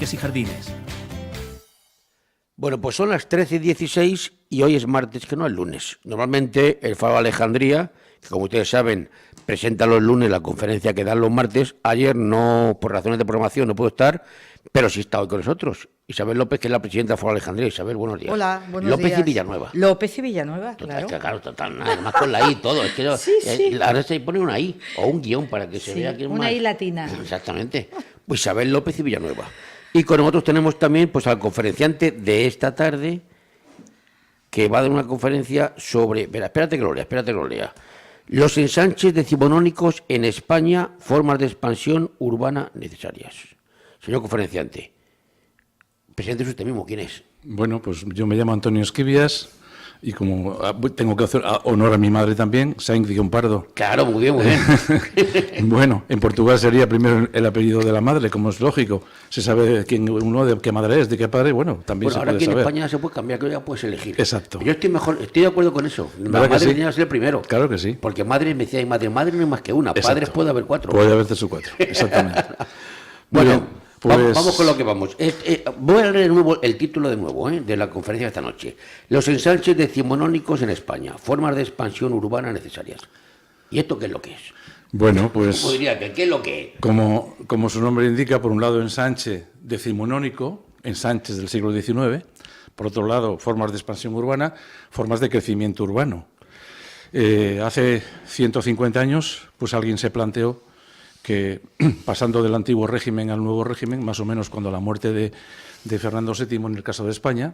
Parques y Jardines. Bueno, pues son las 13:16 y hoy es martes, que no es lunes. Normalmente el Faro Alejandría, que como ustedes saben, presenta los lunes la conferencia que dan los martes. Ayer no, por razones de programación, no puedo estar, pero sí está hoy con nosotros. Isabel López, que es la presidenta del Faro Alejandría. Isabel, buenos días. Hola, buenos días. López y Villanueva. López y Villanueva, Total, claro. es que, claro, total, nada más con la I y todo. Es que Sí. ahora se pone una I o un guión para que se Sí, vea que es una más. I latina. Exactamente. Pues Isabel López y Villanueva. Y con nosotros tenemos también pues al conferenciante de esta tarde, que va a dar una conferencia sobre... Espérate que lo lea. Los ensanches decimonónicos en España, formas de expansión urbana necesarias. Señor conferenciante, preséntese usted mismo, ¿quién es? Bueno, pues yo me llamo Antonio Esquivias y como tengo que hacer honor a mi madre también, Sainz Pardo. Claro, muy bien, muy bien. Bueno, en Portugal sería primero el apellido de la madre, como es lógico. Se sabe quién uno de qué madre es, de qué padre, bueno, también se Ahora puede aquí saber. en España se puede cambiar, que ya puedes elegir. Exacto. Yo estoy de acuerdo con eso. La madre tenía que ser el primero. Claro que sí. Porque madre, me decía, madre no hay más que una. Exacto. Padres puede haber 4. Puede haber 3 o 4, exactamente. Bueno, pues... vamos con lo que vamos. Voy a leer de nuevo el título de la conferencia de esta noche. Los ensanches decimonónicos en España, formas de expansión urbana necesarias. ¿Y esto qué es lo que es? Bueno, pues... ¿Cómo diría que qué es lo que es? Como su nombre indica, por un lado ensanche decimonónico, ensanches del siglo XIX, por otro lado formas de expansión urbana, formas de crecimiento urbano. Hace 150 años, pues alguien se planteó que pasando del antiguo régimen al nuevo régimen, más o menos cuando la muerte de Fernando VII en el caso de España,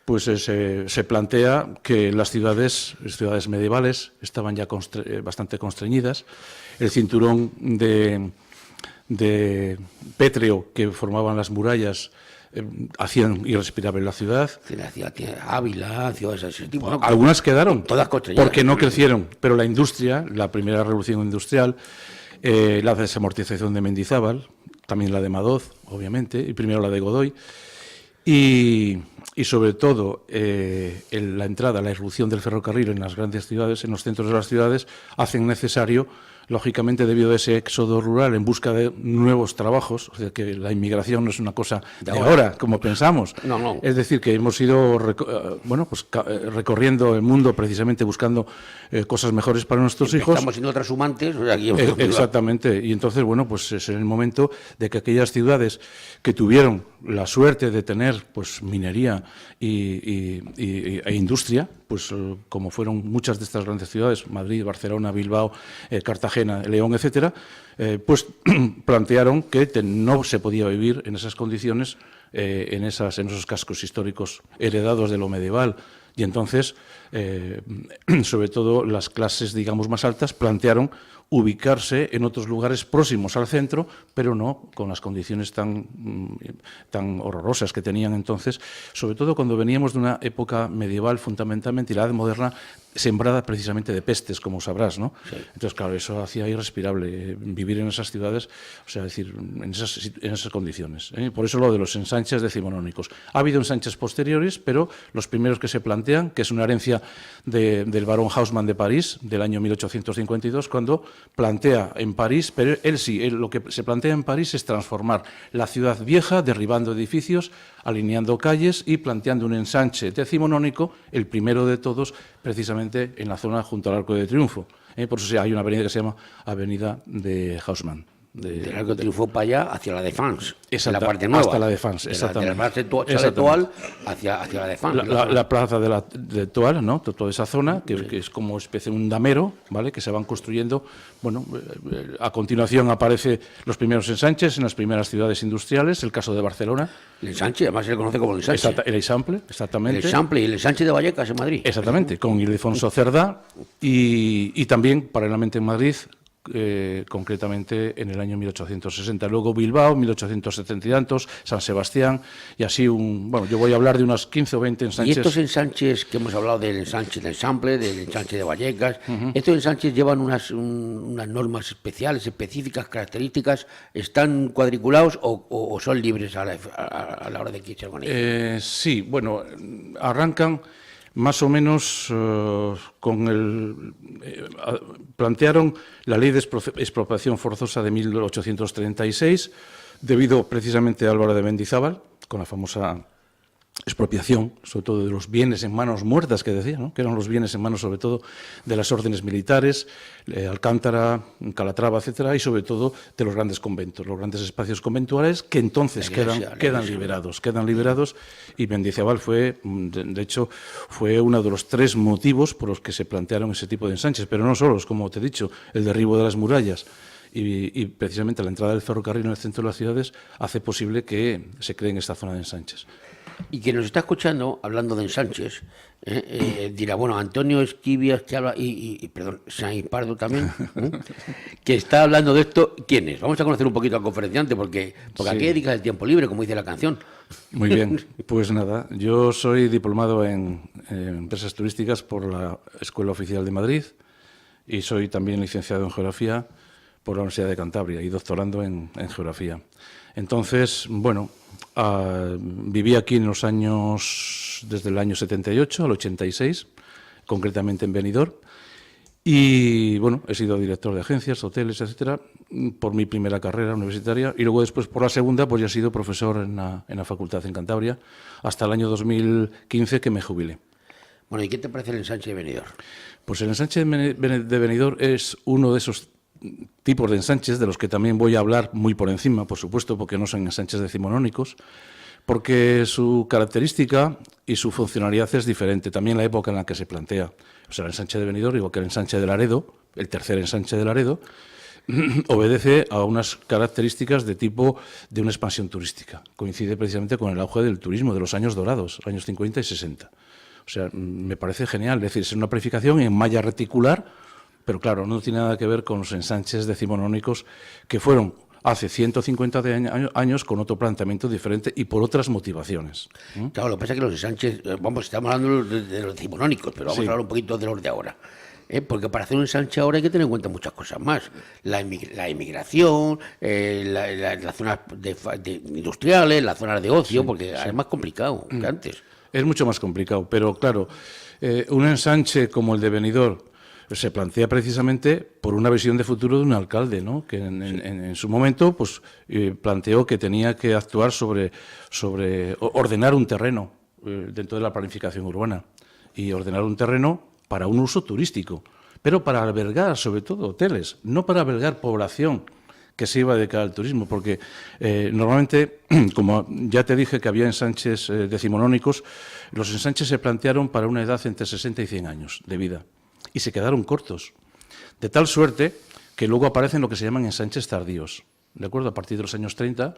pues se plantea que las ciudades medievales estaban ya bastante constreñidas, el cinturón de pétreo que formaban las murallas hacían irrespirable la ciudad. Ávila, ciudades así. Bueno, algunas quedaron, todas constreñidas, porque no crecieron, pero la industria, la primera revolución industrial, la desamortización de Mendizábal, también la de Madoz, obviamente, y primero la de Godoy, y sobre todo la entrada, la irrupción del ferrocarril en las grandes ciudades, en los centros de las ciudades, hacen necesario, lógicamente debido a ese éxodo rural en busca de nuevos trabajos, o sea que la inmigración no es una cosa de ahora, como pensamos. No. Es decir, que hemos ido recorriendo el mundo precisamente buscando cosas mejores para nuestros hijos. Estamos siendo transhumantes. Exactamente. Y entonces, bueno, pues es el momento de que aquellas ciudades que tuvieron la suerte de tener pues minería e industria, pues como fueron muchas de estas grandes ciudades, Madrid, Barcelona, Bilbao, Cartagena, León, etcétera, pues plantearon que no se podía vivir en esas condiciones, en esos cascos históricos heredados de lo medieval. Y entonces, sobre todo las clases, digamos, más altas, plantearon ubicarse en otros lugares próximos al centro, pero no con las condiciones tan horrorosas que tenían entonces, sobre todo cuando veníamos de una época medieval fundamentalmente y la edad moderna sembrada precisamente de pestes, como sabrás, ¿no? Sí. Entonces, claro, eso hacía irrespirable vivir en esas ciudades, o sea, decir, en esas condiciones. Por eso lo de los ensanches decimonónicos. Ha habido ensanches posteriores, pero los primeros que se plantean, que es una herencia del barón Haussmann de París, del año 1852, cuando plantea en París, pero lo que se plantea en París es transformar la ciudad vieja, derribando edificios, alineando calles y planteando un ensanche decimonónico, el primero de todos, precisamente en la zona junto al Arco de Triunfo. Por eso hay una avenida que se llama Avenida de Haussmann. Del Arco de Triunfo para allá, hacia la Défense, la Exacto, parte nueva. hasta la Défense, exactamente. De la plaza de Toal hacia la Défense. La plaza de Toal, ¿no? Toda esa zona, que es como especie de un damero, ¿vale? Que se van construyendo. Bueno, a continuación aparecen los primeros ensanches en las primeras ciudades industriales, el caso de Barcelona. El ensanche, además se le conoce como el ensanche. El Eixample, exactamente. El Eixample y el ensanche de Vallecas en Madrid. Exactamente, con Ildefonso Cerdá y también, paralelamente en Madrid, concretamente en el año 1860. Luego Bilbao, 1870 y tantos, San Sebastián, y así yo voy a hablar de unos 15 o 20 ensanches. Y estos ensanches que hemos hablado del ensanche del Eixample, del ensanche de Vallecas, estos ensanches llevan unas normas especiales, específicas, características, ¿están cuadriculados o son libres a la hora de que se con ellos? Sí, bueno, arrancan más o menos plantearon la ley de expropiación forzosa de 1836, debido precisamente a Álvaro de Mendizábal, con la famosa expropiación, sobre todo de los bienes en manos muertas, que decía, ¿no? Que eran los bienes en manos, sobre todo, de las órdenes militares, Alcántara, Calatrava, etcétera, y sobre todo de los grandes conventos, los grandes espacios conventuales, que entonces quedan liberados, y Mendizábal fue, de hecho, fue uno de los 3 motivos por los que se plantearon ese tipo de ensanches, pero no solos, como te he dicho, el derribo de las murallas y precisamente la entrada del ferrocarril en el centro de las ciudades hace posible que se cree en esta zona de ensanches. Y quien nos está escuchando, hablando de ensanches, dirá, bueno, Antonio Esquivias, que habla, perdón, Sainz Pardo también, que está hablando de esto, ¿quién es? Vamos a conocer un poquito al conferenciante, porque Sí. aquí dedicas el tiempo libre, como dice la canción. Muy bien, pues nada, yo soy diplomado en empresas turísticas por la Escuela Oficial de Madrid y soy también licenciado en Geografía por la Universidad de Cantabria y doctorando en Geografía. Entonces, bueno, viví aquí en los años, desde el año 78 al 86, concretamente en Benidorm, y bueno, he sido director de agencias, hoteles, etcétera, por mi primera carrera universitaria, y luego después por la segunda, pues ya he sido profesor en la facultad en Cantabria, hasta el año 2015 que me jubilé. Bueno, ¿y qué te parece el ensanche de Benidorm? Pues el ensanche de Benidorm es uno de esos tipos de ensanches de los que también voy a hablar muy por encima, por supuesto, porque no son ensanches decimonónicos, porque su característica y su funcionalidad es diferente, también la época en la que se plantea. O sea, el ensanche de Benidorm, igual que el ensanche de Laredo, el tercer ensanche de Laredo, obedece a unas características de tipo de una expansión turística. Coincide precisamente con el auge del turismo de los años dorados, años 50 y 60. O sea, me parece genial, es decir, es una planificación en malla reticular, pero claro, no tiene nada que ver con los ensanches decimonónicos que fueron hace 150 años con otro planteamiento diferente y por otras motivaciones. Claro, lo que pasa es que los ensanches, vamos, estamos hablando de los decimonónicos, pero vamos a hablar un poquito de los de ahora. Porque para hacer un ensanche ahora hay que tener en cuenta muchas cosas más. La inmigración, las zonas industriales, las zonas de ocio, porque es más complicado que antes. Es mucho más complicado, pero claro, un ensanche como el de Benidorm se plantea precisamente por una visión de futuro de un alcalde, ¿no? Que en su momento pues planteó que tenía que actuar sobre ordenar un terreno dentro de la planificación urbana y ordenar un terreno para un uso turístico, pero para albergar sobre todo hoteles, no para albergar población que se iba a dedicar al turismo, porque normalmente, como ya te dije que había ensanches decimonónicos, los ensanches se plantearon para una edad entre 60 y 100 años de vida. Y se quedaron cortos, de tal suerte que luego aparecen lo que se llaman ensanches tardíos. ¿De acuerdo? A partir de los años 30,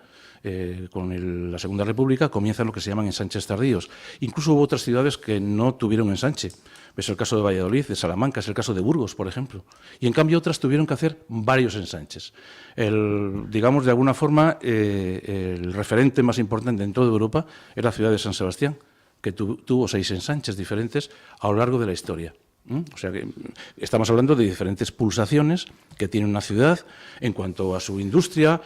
con la Segunda República, comienzan lo que se llaman ensanches tardíos. Incluso hubo otras ciudades que no tuvieron ensanche. Es el caso de Valladolid, de Salamanca, es el caso de Burgos, por ejemplo. Y en cambio otras tuvieron que hacer varios ensanches. Digamos, de alguna forma, el referente más importante en toda Europa era la ciudad de San Sebastián, que tuvo 6 ensanches diferentes a lo largo de la historia. O sea que estamos hablando de diferentes pulsaciones que tiene una ciudad en cuanto a su industria,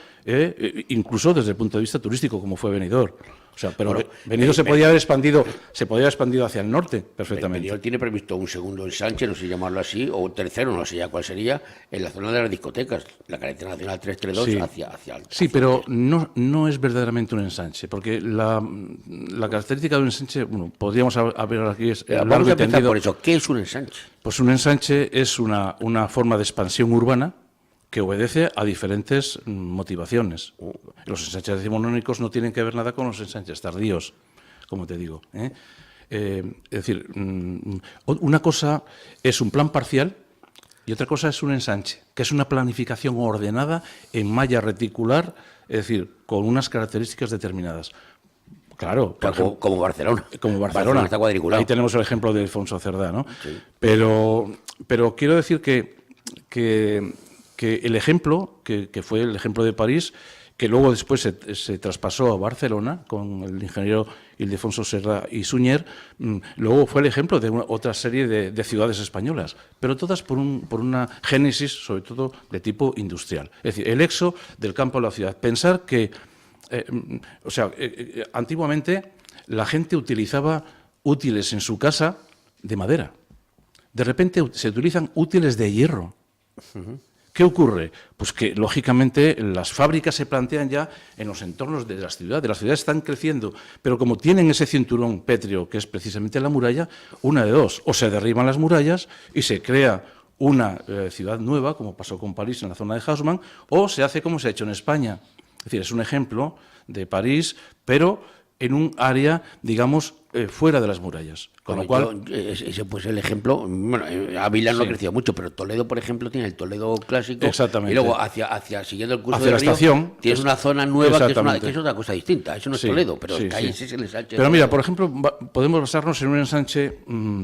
incluso desde el punto de vista turístico, como fue Benidorm. O sea, pero bueno, Benidorm se podía haber expandido hacia el norte perfectamente. Benidorm tiene previsto un segundo ensanche, no sé si llamarlo así, o un tercero, no sé ya cuál sería, en la zona de las discotecas, la carretera nacional 332 hacia el... Sí, pero no es verdaderamente un ensanche, porque la característica de un ensanche, bueno, podríamos ver aquí es vamos a empezar por eso. ¿Qué es un ensanche? Pues un ensanche es una forma de expansión urbana que obedece a diferentes motivaciones. Los ensanches decimonónicos no tienen que ver nada con los ensanches tardíos, como te digo. Es decir, una cosa es un plan parcial y otra cosa es un ensanche, que es una planificación ordenada en malla reticular, es decir, con unas características determinadas. Claro, como Barcelona. Como Barcelona está cuadriculado. Ahí tenemos el ejemplo de Alfonso Cerdá, ¿no? Sí. Pero quiero decir que el ejemplo, que fue el ejemplo de París, que luego después se traspasó a Barcelona con el ingeniero Ildefonso Cerdá y Suñer, luego fue el ejemplo de otra serie de ciudades españolas, pero todas por una génesis, sobre todo, de tipo industrial. Es decir, el éxodo del campo a la ciudad. Pensar que, antiguamente la gente utilizaba útiles en su casa de madera. De repente se utilizan útiles de hierro. ¿Qué ocurre? Pues que, lógicamente, las fábricas se plantean ya en los entornos de las ciudades. Las ciudades están creciendo, pero como tienen ese cinturón pétreo, que es precisamente la muralla, una de dos: o se derriban las murallas y se crea una ciudad nueva, como pasó con París en la zona de Haussmann, o se hace como se ha hecho en España. Es decir, es un ejemplo de París, pero en un área, digamos, fuera de las murallas. Con lo cual, ese pues el ejemplo, bueno, Ávila no ha crecido mucho, pero Toledo, por ejemplo, tiene el Toledo clásico. Exactamente. Y luego siguiendo el curso hacia del la río, estación, tienes una zona nueva exactamente, que es otra cosa distinta. Eso no es Toledo, pero ahí ese es el ensanche. Pero mira, por ejemplo, podemos basarnos en un ensanche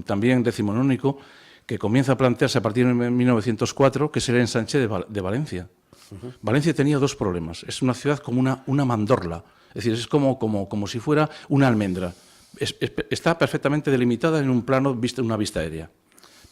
también decimonónico que comienza a plantearse a partir de 1904, que es el ensanche de Valencia. Valencia tenía dos problemas. Es una ciudad como una mandorla, es decir, es como si fuera una almendra. Está perfectamente delimitada en un plano, una vista aérea.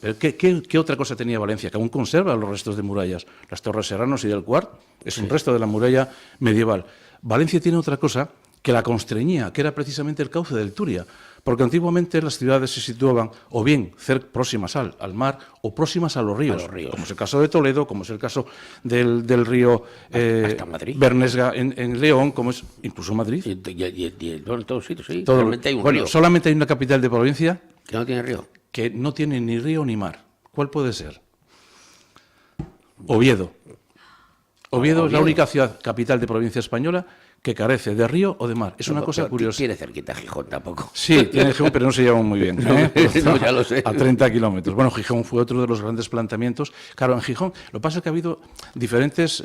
Pero ¿qué otra cosa tenía Valencia? Que aún conserva los restos de murallas. Las Torres Serranos y del Quart es un resto de la muralla medieval. Valencia tiene otra cosa que la constreñía, que era precisamente el cauce del Turia, porque antiguamente las ciudades se situaban o bien próximas al mar o próximas a los ríos, como es el caso de Toledo, como es el caso del río Bernesga en León, como es incluso Madrid. En todos sitios, sí. Solamente hay una capital de provincia que no tiene río. Que no tiene ni río ni mar. ¿Cuál puede ser? Oviedo. Oviedo es la única ciudad capital de provincia española que carece de río o de mar. Es una cosa curiosa. Tiene cerquita Gijón tampoco. Sí, tiene Gijón, pero no se llevan muy bien. No, ya lo sé. A 30 kilómetros. Bueno, Gijón fue otro de los grandes planteamientos. Claro, en Gijón lo que pasa es que ha habido diferentes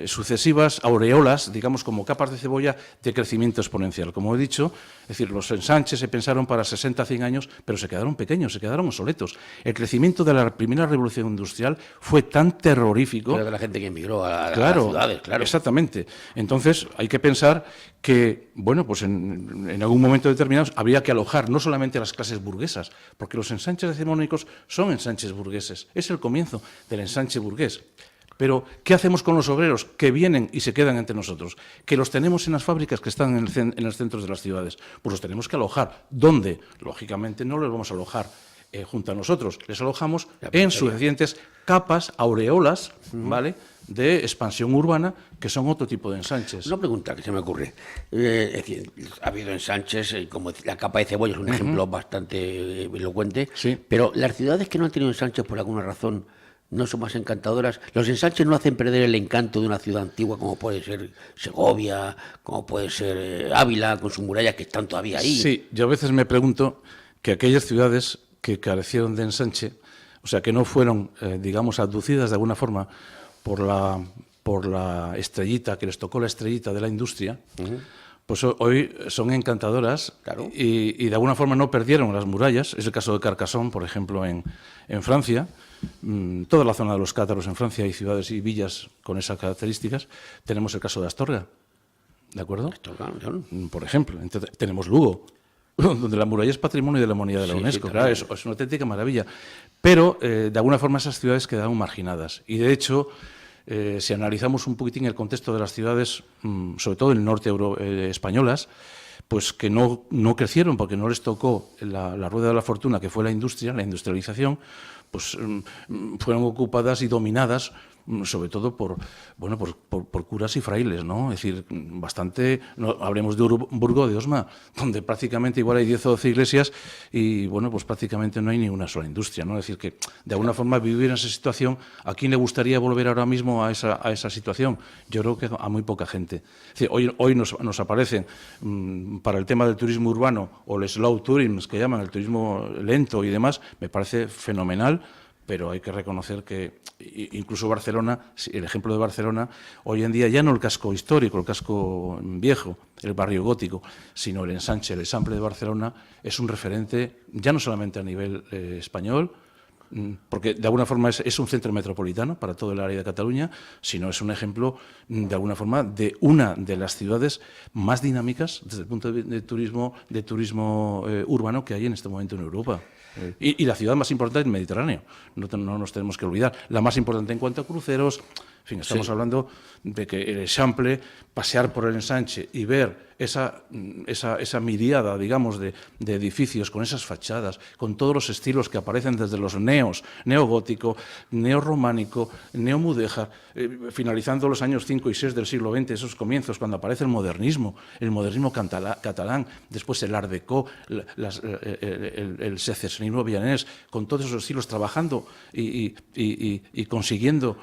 sucesivas aureolas, digamos como capas de cebolla de crecimiento exponencial. Como he dicho, es decir, los ensanches se pensaron para 60, 100 años, pero se quedaron pequeños, se quedaron obsoletos. El crecimiento de la primera revolución industrial fue tan terrorífico. Pero de la gente que emigró a las ciudades, claro. Exactamente. Entonces, hay que pensar que, bueno, pues en algún momento determinado habría que alojar no solamente a las clases burguesas, porque los ensanches decimonónicos son ensanches burgueses. Es el comienzo del ensanche burgués. Pero, ¿qué hacemos con los obreros que vienen y se quedan entre nosotros? Que los tenemos en las fábricas que están en los centros de las ciudades. Pues los tenemos que alojar. ¿Dónde? Lógicamente no los vamos a alojar junto a nosotros. Les alojamos en suficientes capas, aureolas, ¿vale?, de expansión urbana, que son otro tipo de ensanches. Una pregunta que se me ocurre. Es decir, ha habido ensanches, como la capa de cebolla es un ejemplo bastante elocuente, pero las ciudades que no han tenido ensanches por alguna razón no son más encantadoras. Los ensanches no hacen perder el encanto de una ciudad antigua, como puede ser Segovia, como puede ser Ávila, con sus murallas que están todavía ahí. Sí, yo a veces me pregunto que aquellas ciudades que carecieron de ensanche, o sea, que no fueron, digamos, abducidas de alguna forma por la estrellita, que les tocó la estrellita de la industria, pues hoy son encantadoras, claro, y de alguna forma no perdieron las murallas. Es el caso de Carcassonne, por ejemplo, en Francia. Toda la zona de los cátaros en Francia hay ciudades y villas con esas características. Tenemos el caso de Astorga, ¿de acuerdo? Por ejemplo. Entonces, tenemos Lugo, donde la muralla es patrimonio de la humanidad de la UNESCO. Claro, es una auténtica maravilla. Pero, de alguna forma, esas ciudades quedaron marginadas. Y, de hecho, si analizamos un poquitín el contexto de las ciudades, sobre todo el norte españolas, pues que no crecieron porque no les tocó la rueda de la fortuna, que fue la industria, la industrialización, pues fueron ocupadas y dominadas sobre todo por curas y frailes, ¿no? Es decir, bastante, no hablemos de Burgo de Osma, donde prácticamente igual hay 10 o 12 iglesias y, bueno, pues prácticamente no hay ni una sola industria, ¿no? Es decir, que de alguna forma vivir en esa situación, ¿a quién le gustaría volver ahora mismo a esa situación? Yo creo que a muy poca gente. Es decir, hoy nos aparecen para el tema del turismo urbano o el slow tourism, que llaman el turismo lento y demás, me parece fenomenal. Pero hay que reconocer que incluso Barcelona, el ejemplo de Barcelona, hoy en día ya no el casco histórico, el casco viejo, el barrio gótico, sino el ensanche, el Eixample de Barcelona, es un referente ya no solamente a nivel español, porque de alguna forma es un centro metropolitano para todo el área de Cataluña, sino es un ejemplo, de alguna forma, de una de las ciudades más dinámicas desde el punto de turismo urbano que hay en este momento en Europa. Y la ciudad más importante es el Mediterráneo, no nos tenemos que olvidar. La más importante en cuanto a cruceros, en fin, estamos hablando de que el Eixample, pasear por el ensanche y ver esa miríada, digamos, de edificios con esas fachadas, con todos los estilos que aparecen desde los neogótico, neorrománico, neomudéjar, finalizando los años 5 y 6 del siglo XX, esos comienzos, cuando aparece el modernismo catalán, después el Art Deco, el secesionismo vienés, con todos esos estilos, trabajando y consiguiendo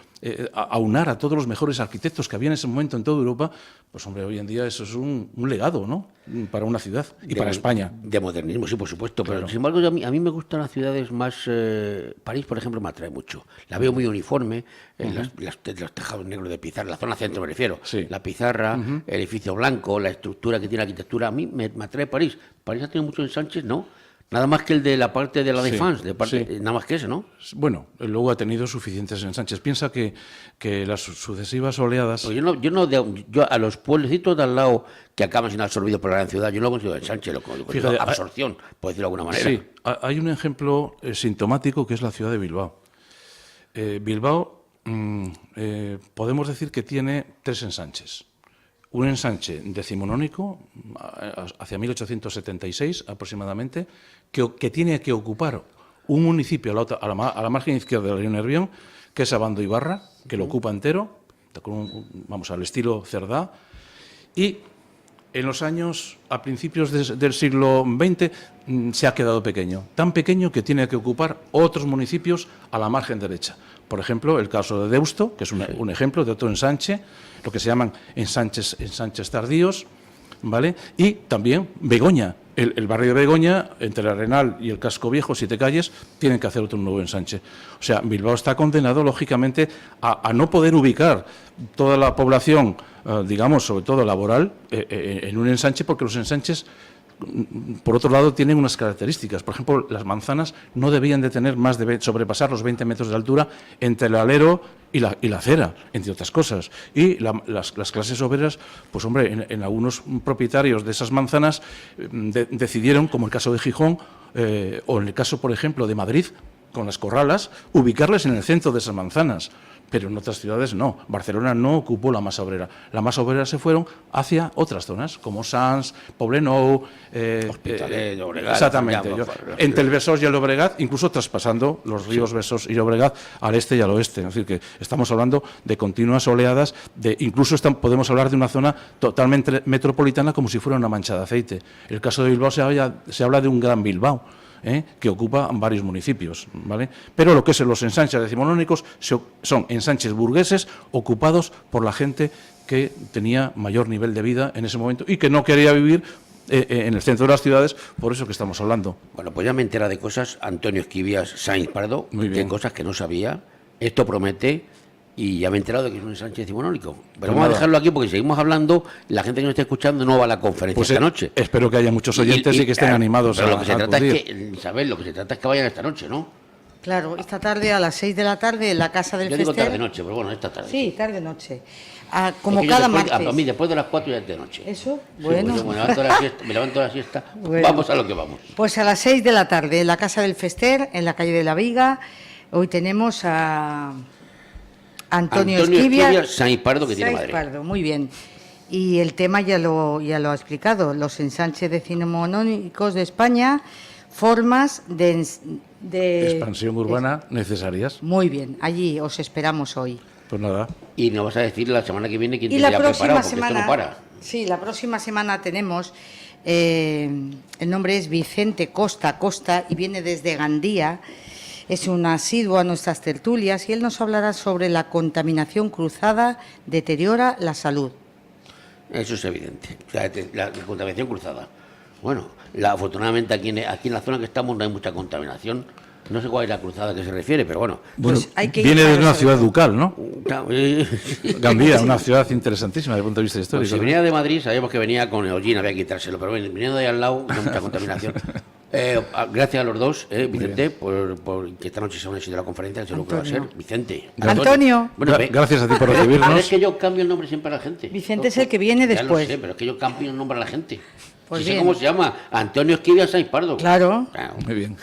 aunar a todos los mejores arquitectos que había en ese momento en toda Europa, pues hombre, hoy en día eso es un legado, ¿no?, para una ciudad y para España. De modernismo, sí, por supuesto, pero Claro. sin embargo a mí me gustan las ciudades más... París, por ejemplo, me atrae mucho. La veo muy uniforme, los tejados negros de pizarra, la zona centro me refiero, Sí. la pizarra, el edificio blanco, la estructura que tiene la arquitectura, a mí me atrae París. París ha tenido muchos ensanches, ¿no? Nada más que el de la parte de la Sí, Défense, sí. nada más que ese, ¿no? Bueno, luego ha tenido suficientes ensanches. Piensa que las sucesivas oleadas... Pues yo a los pueblecitos de al lado que acaban siendo absorbidos por la gran ciudad, yo no lo considero ensanche, lo considero Fíjate, absorción, por decirlo de alguna manera. Sí, hay un ejemplo sintomático que es la ciudad de Bilbao. Bilbao, podemos decir que tiene 3 ensanches. Un ensanche decimonónico, hacia 1876 aproximadamente, que tiene que ocupar un municipio a la margen izquierda del río Nervión, que es Abando Ibarra, que lo ocupa entero, vamos, al estilo Cerdá, y en los años, a principios del siglo XX, se ha quedado pequeño. Tan pequeño que tiene que ocupar otros municipios a la margen derecha. Por ejemplo, el caso de Deusto, que es un ejemplo de otro ensanche, lo que se llaman ensanches tardíos, ¿vale? Y también Begoña. El barrio de Begoña, entre el Arenal y el Casco Viejo, 7 calles, tienen que hacer otro nuevo ensanche. O sea, Bilbao está condenado, lógicamente, a no poder ubicar toda la población, digamos, sobre todo laboral, en un ensanche, porque los ensanches, por otro lado, tienen unas características. Por ejemplo, las manzanas no debían de tener sobrepasar los 20 metros de altura entre el alero y la acera, entre otras cosas. Y las clases obreras, pues hombre, en algunos propietarios de esas manzanas decidieron, como el caso de Gijón, o en el caso, por ejemplo, de Madrid, con las corralas, ubicarlas en el centro de esas manzanas. Pero en otras ciudades no. Barcelona no ocupó la masa obrera. La masa obrera se fueron hacia otras zonas, como Sants, Poblenou, Hospitalet, Llobregat. exactamente. Entre el Besós y el Llobregat, incluso traspasando los ríos Besós y Llobregat al este y al oeste. Es decir, que estamos hablando de continuas oleadas, incluso podemos hablar de una zona totalmente metropolitana como si fuera una mancha de aceite. En el caso de Bilbao se habla de un gran Bilbao, que ocupa varios municipios, ¿vale? Pero lo que es los ensanches decimonónicos son ensanches burgueses ocupados por la gente que tenía mayor nivel de vida en ese momento y que no quería vivir en el centro de las ciudades, por eso que estamos hablando. Bueno, pues ya me entera de cosas, Antonio Esquivias Sainz Pardo, Muy bien. de cosas que no sabía. Esto promete y ya me he enterado de que es un ensanche decimonónico. Pero Pues vamos a nada. dejarlo aquí porque seguimos hablando, la gente que nos está escuchando no va a la conferencia Pues esta noche. espero que haya muchos oyentes y que estén animados pero a lo que se trata acudir. es que, Isabel, lo que se trata es que vayan esta noche, ¿no? Claro, esta tarde a las 6 de la tarde en la Casa del Yo digo Fester. tarde-noche, pero bueno, esta tarde. Sí, tarde-noche. Como Es que yo cada después, martes. a mí después de las 4 ya es de noche. ¿Eso? Sí, Bueno. pues yo me levanto a la siesta. Bueno. Vamos a lo que vamos. Pues a las 6 de la tarde en la Casa del Fester, en la calle de la Viga. Hoy tenemos a Antonio Esquivia Sainz Pardo, que tiene Sainz madre. Pardo, muy bien. Y el tema ya lo ha explicado, los ensanches decimonónicos de España, formas de Expansión urbana necesarias. Muy bien, allí os esperamos hoy. Pues nada. Y nos vas a decir la semana que viene quién Y te la ha preparado, próxima porque semana, esto no para. sí, la próxima semana tenemos, el nombre es Vicente Costa y viene desde Gandía, es un asiduo a nuestras tertulias y él nos hablará sobre la contaminación cruzada deteriora la salud. Eso es evidente. O sea, la contaminación cruzada. Bueno, afortunadamente aquí en la zona que estamos no hay mucha contaminación. No sé cuál es la cruzada a que se refiere, pero bueno. Bueno, Pues hay que ir viene a de una resolver. ciudad ducal, ¿no? Sí. Gandía, una ciudad interesantísima desde el punto de vista Pues histórico. si ¿no? venía de Madrid, sabíamos que venía con Eugene, había que quitárselo, pero bueno, viniendo de ahí al lado, no hay mucha contaminación. Gracias a los dos, Vicente, por que esta noche se van a la conferencia, seguro que va a ser. Antonio. Vicente. Antonio. Bueno, Gracias a ti por pero recibirnos. es que yo cambio el nombre siempre a la gente. Vicente es el que viene Ya después. lo sé, pero es que yo cambio el nombre a la gente. Pues Si sé bien. cómo se llama, Antonio Esquivia Sainz Pardo. Claro. Claro. Muy bien.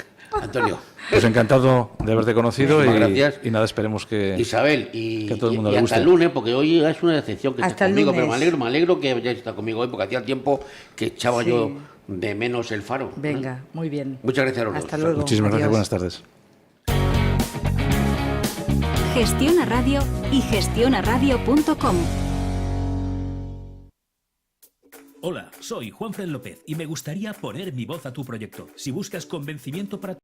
Antonio. Pues encantado de haberte conocido Muchísimas gracias. y nada, esperemos que... Isabel, que a todo el mundo y le hasta guste. el lunes, porque hoy es una decepción que Hasta estés el conmigo, lunes. pero me alegro que hayáis estado conmigo hoy, porque hacía tiempo que echaba Sí. yo de menos el faro. Venga, muy bien. Muchas gracias a los dos. Hasta luego. Muchísimas gracias, Adiós. buenas tardes. Gestiona Radio y gestionaradio.com. Hola, soy Juanfran López y me gustaría poner mi voz a tu proyecto. Si buscas convencimiento para